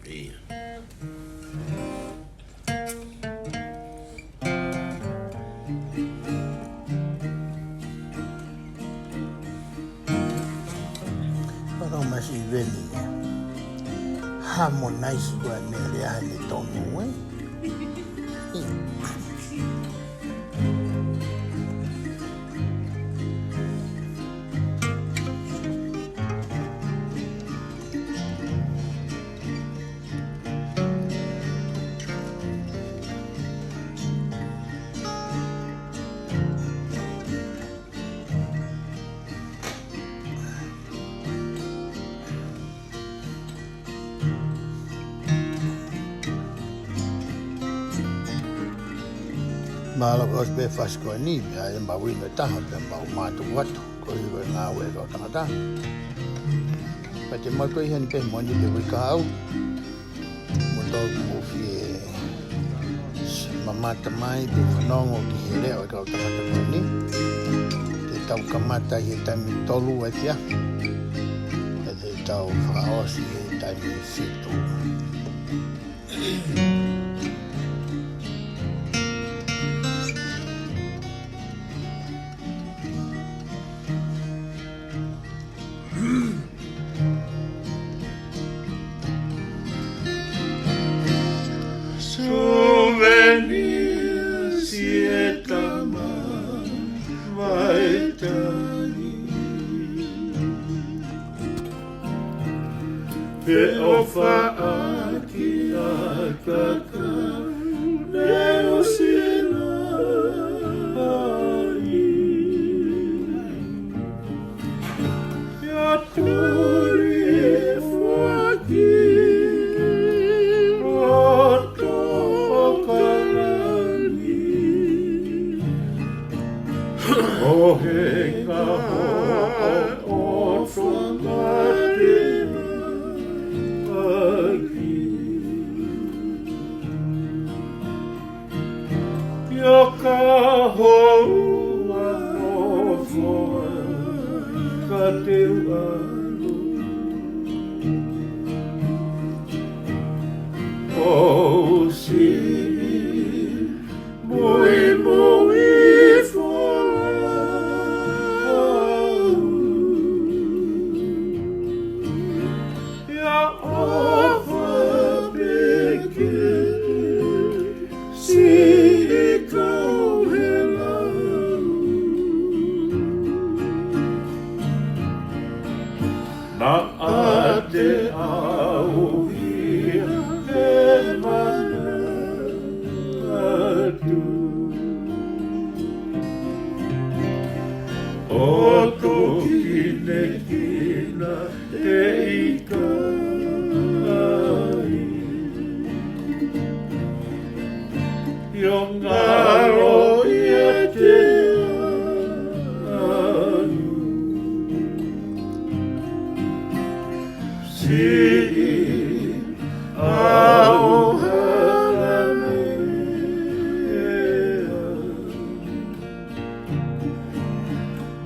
Iya. Parang masih veni ya. Harmonize gua nelihat ni tonu eh. Malo ko spe fas ko ni ya ba wi no ta ha ba ma tu wat ko i nga we ko ta ta pa te ma ko i han pe mo ni de wi ka au mo to mo fi mama ta mai pe no ngo ki hele o ko ta ta ni te tau kamata i ta mi tolu e tia te tau fa o si ta mi fitu Souvenir sietaman vaitani Pe ofa aki akaka Deusina Ya turi fuaki Oh, hey, oh, from Oh, see, muy, muy na ate au ia e mana atu o toki ne kina te ika ai yo ngaro ia te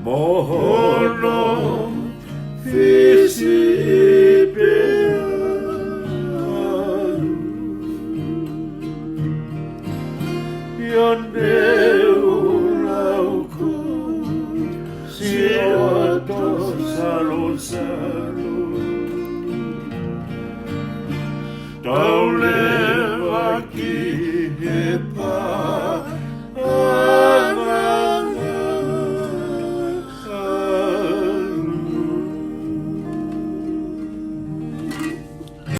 Mohono fisi peanu Yonde ulauko si oto salo